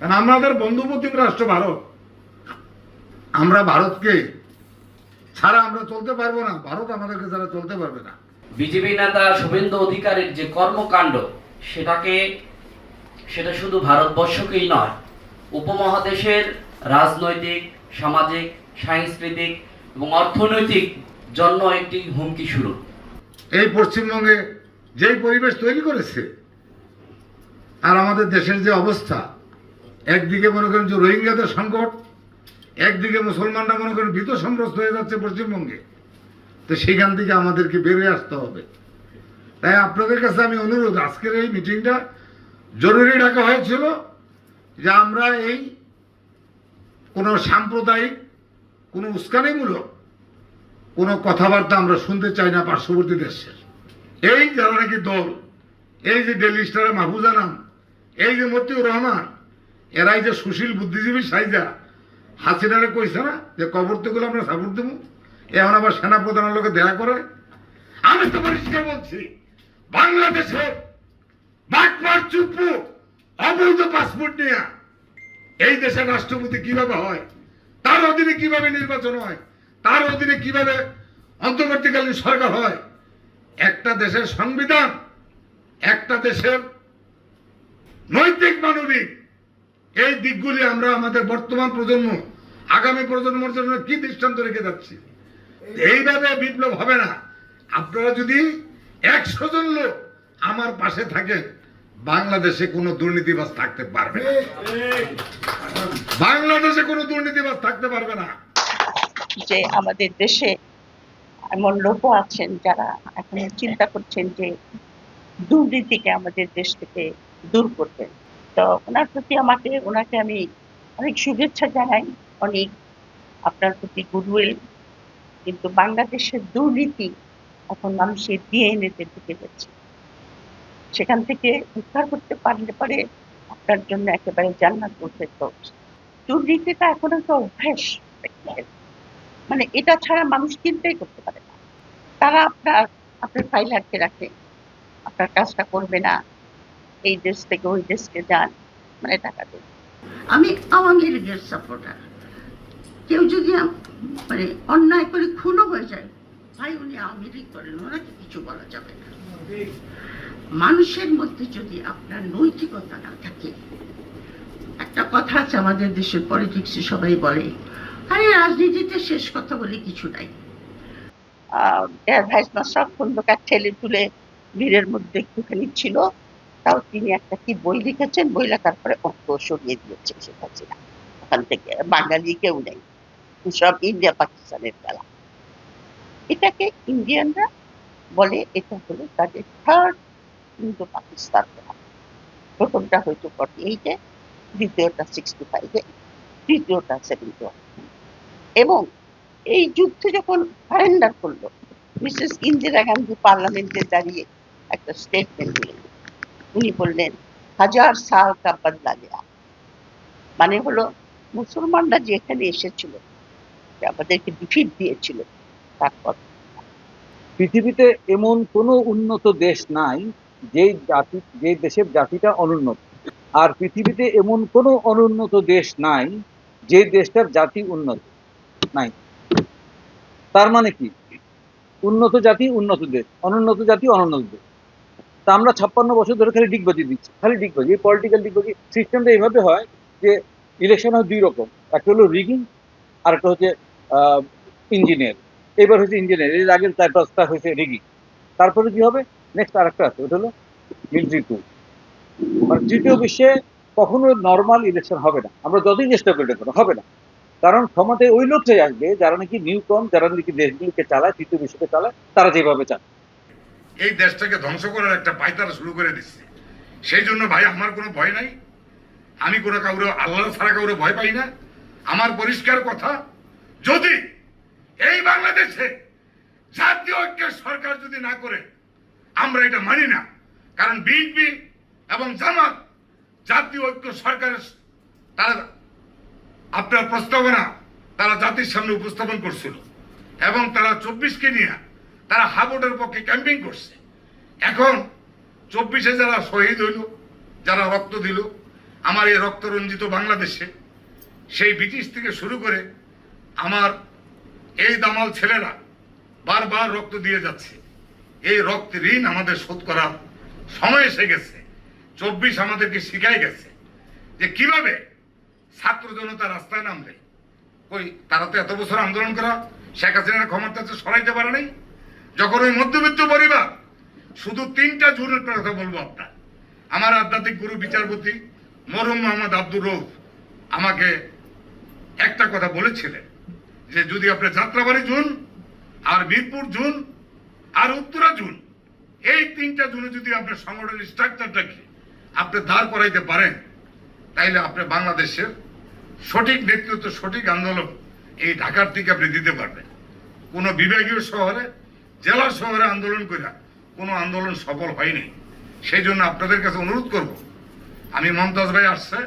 কারণ আমাদের বন্ধুপ্রতিম রাষ্ট্র ভারত, আমরা ভারতকে ছাড়া আমরা চলতে পারবো না, ভারত আমাদেরকে ছাড়া চলতে পারবে না। বিজেপি নেতা শুভেন্দু অধিকারীর যে কর্মকাণ্ড, সেটা শুধু ভারতবর্ষকেই নয়, উপমহাদেশের রাজনৈতিক, সামাজিক, সাংস্কৃতিক এবং অর্থনৈতিক জন্য একটি হুমকি শুরু। এই পশ্চিমবঙ্গে যেই পরিবেশ তৈরি করেছে, আর আমাদের দেশের যে অবস্থা, একদিকে মনে করেন যে রোহিঙ্গাদের সংকট, একদিকে মুসলমানরা মনে করেন ভীত সন্ত্রস্ত হয়ে যাচ্ছে পশ্চিমবঙ্গে, তো সেইখান থেকে আমাদেরকে বেরিয়ে আসতে হবে। তাই আপনাদের কাছে আমি অনুরোধ, আজকের এই মিটিংটা জরুরি ডাকা হয়েছিল যে আমরা এই কোনো সাম্প্রদায়িক, কোনো উস্কানিমূলক কোনো কথাবার্তা আমরা শুনতে চাই না পার্শ্ববর্তী দেশের। এই যারা নাকি দল, এই যে ডেলি স্টারে মাহফুজ আনাম, এই যে মতিউর রহমান, এরাই যে সুশীল বুদ্ধিজীবী সাইজা হাসিনারে কইছে না যে কবরতেগুলো আমরা সাপোর্ট দেবো, এখন আবার সেনাপ্রধানের লোকে দেখা করে। আমি তো পরিষ্কার বলছি, বাংলাদেশে বাটপার চুপ্পু অবৈধ পাসপোর্ট নিয়ে এই দেশের রাষ্ট্রপতি কিভাবে হয়, তার অধীনে কিভাবে নির্বাচন হয়, তার অধীনে কিভাবে অন্তর্বর্তীকালীন সরকার হয়, একটা দেশের সংবিধান, একটা দেশের নৈতিক মানবিক এই দিকগুলি আমরা আমাদের বর্তমান প্রজন্ম, আগামী প্রজন্মের জন্য কি দৃষ্টান্ত রেখে যাচ্ছি। এইভাবে বিপ্লব হবে না। আপনারা যদি 100 জন লোক আমার পাশে থাকেন, বাংলাদেশে কোনো দুর্নীতিবাজ থাকতে পারবে না, বাংলাদেশে কোনো দুর্নীতিবাজ থাকতে পারবে না। যে আমাদের দেশে এমন লোকও আছেন যারা এখন চিন্তা করছেন যে দুর্নীতিকে আমাদের দেশ থেকে দূর করবেন। তো ওনাকে আমি অনেক শুভেচ্ছা জানাই, অনেক আপনার প্রতি গুডউইল। কিন্তু বাংলাদেশের দুর্নীতি এখন মানুষের ডিএনএতে ঢুকে যাচ্ছে, সেখান থেকে উদ্ধার করতে পারলে পরে আপনার জন্য একেবারে জান্নাত পৌঁছে যাচ্ছে। দুর্নীতিটা এখন একটা অভ্যাস, মানে এটা ছাড়া মানুষ চিন্তাই করতে পারে না। তারা আপনার ফাইল আটকে রাখে, আপনার কাজটা করবে না, এই দেশ থেকে ওই দেশকে যান, মানে টাকা দেবে। আমি আওয়ামী লীগের সাপোর্টার। কেউ যদি মানে অন্যায় করে খুনও হয়ে যায়, ভাই উনি আওয়ামী লীগ করেন, ওনাকে কিছু বলা যাবে না। মানুষের মধ্যে যদি আপনার নৈতিকতা না থাকে, একটা কথা আছে আমাদের দেশের পলিটিক্সে সবাই বলে, আরে রাজনীতিতে শেষ কথা বলে কিছু নাই। ভাইস মাস্টার খন্দকার ঠেলে তুলে ভিড়ের মধ্যে একটুখানি ছিল, তাও তিনি একটা কি বই লিখেছেন, বই লেখার পরে অর্থ সরিয়ে দিয়েছে শেখ হাসিনা। ওখান থেকে বাঙালি কেউ নেই, সব ইন্ডিয়া পাকিস্তানের খেলা। এটাকে ইন্ডিয়ানরা বলে এটা হলো তাদের থার্ড ইন্দো পাকিস্তান। প্রথমটা হয়তো 48-এ, দ্বিতীয়টা 65-এ, তৃতীয়টা 71। এবং এই যুদ্ধ যখন সারেন্ডার করলো, মিসেস ইন্দিরা গান্ধী পার্লামেন্টে দাঁড়িয়ে একটা স্টেটমেন্ট দিলেন। উনি বললেন 1000 সাল কা বদলা নেয়া, মানে হলো মুসলমানরা যে এখানে এসেছিল, আমাদেরকে ডিফিট দিয়েছিল, তারপর পৃথিবীতে এমন কোনো উন্নত দেশ নাই যে দেশের জাতিটা অনুন্নত, আর পৃথিবীতে এমন কোনো অনুন্নত দেশ নাই যে দেশটার জাতি উন্নত নাই। তার মানে কি? উন্নত জাতি উন্নত দেশ, অনুন্নত জাতি অনুন্নত দেশ। তা আমরা 56 বছর ধরে খালি ডিগবাজি দিচ্ছি, খালি ডিগবাজি। এই পলিটিক্যাল ডিগবাজি সিস্টেমটা এইভাবে হয় যে ইলেকশন হয় দুই রকম, একটা হলো রিগিং, আর একটা হচ্ছে ইঞ্জিনিয়ার। এবার হচ্ছে ইঞ্জিনিয়ার, এর আগের 4-5টা হয়েছে রিগিং। তারপরে কি হবে? নেক্সট আর একটা আছে, ওটা হলো মিলিটারি টু। মানে তৃতীয় বিশ্বে কখনো নর্মাল ইলেকশন হবে না, আমরা যতই চেষ্টা করি না হবে না। কারণ ক্ষমতায় ওই লোকটাই আসবে যারা নাকি নিউটন, যারা নাকি দেশগুলিকে চালায়, তৃতীয় বিশ্বকে চালায়, তারা যেভাবে চায়। এই দেশটাকে ধ্বংস করার একটা পায়তারা শুরু করে দিচ্ছে। সেই জন্য ভাই আমার কোনো ভয় নাই, আমি কোনো কাউরে আল্লাহ ছাড়া কাউরে ভয় পাই না। আমার পরিষ্কার কথা, যদি এই বাংলাদেশে জাতীয় ঐক্যের সরকার যদি না করে, আমরা এটা মানি না। কারণ বিএনপি এবং জামাত জাতীয় ঐক্য সরকারের তারা আপনার প্রস্তাবনা তারা জাতির সামনে উপস্থাপন করছিল, এবং তারা 24কে নিয়ে তারা হাবোর্ডের পক্ষে ক্যাম্পিং করছে। এখন 24-এ যারা শহীদ হইল, যারা রক্ত দিল, আমার এই রক্তরঞ্জিত বাংলাদেশে সেই ব্রিটিশ থেকে শুরু করে আমার এই দামাল ছেলেরা বারবার রক্ত দিয়ে যাচ্ছে। এই রক্তের ঋণ আমাদের শোধ করার সময় এসে গেছে। 24 আমাদেরকে শিখাই গেছে যে কিভাবে ছাত্র জনতা রাস্তায় নামলে ওই তারা তো এত বছর আন্দোলন করা শেখ হাসিনার ক্ষমতা সরাইতে পারে নাই। যখন ওই মধ্যবিত্ত পরিবার শুধু 3টা জুনের কথা বলবো আপনার, আমার আধ্যাত্মিক গুরু বিচারপতি মরহুম মোহাম্মদ আব্দুর রউফ আমাকে একটা কথা বলেছিলেন যে যদি আপনি যাত্রাবাড়ি জুন আর বীরপুর জুন আর উত্তরা জুন এই 3টা জুনে যদি আপনার সংগঠনের স্ট্রাকচারটাকে আপনি দাঁড় করাইতে পারেন তাইলে আপনি বাংলাদেশের সঠিক নেতৃত্ব সঠিক আন্দোলন এই ঢাকার থেকে আপনি দিতে পারবেন। কোনো বিভাগীয় শহরে জেলা শহরে আন্দোলন করে কোনো আন্দোলন সফল হয়নি। সেই জন্য আপনাদের কাছে অনুরোধ করব, আমি মমতাজ ভাই আসছে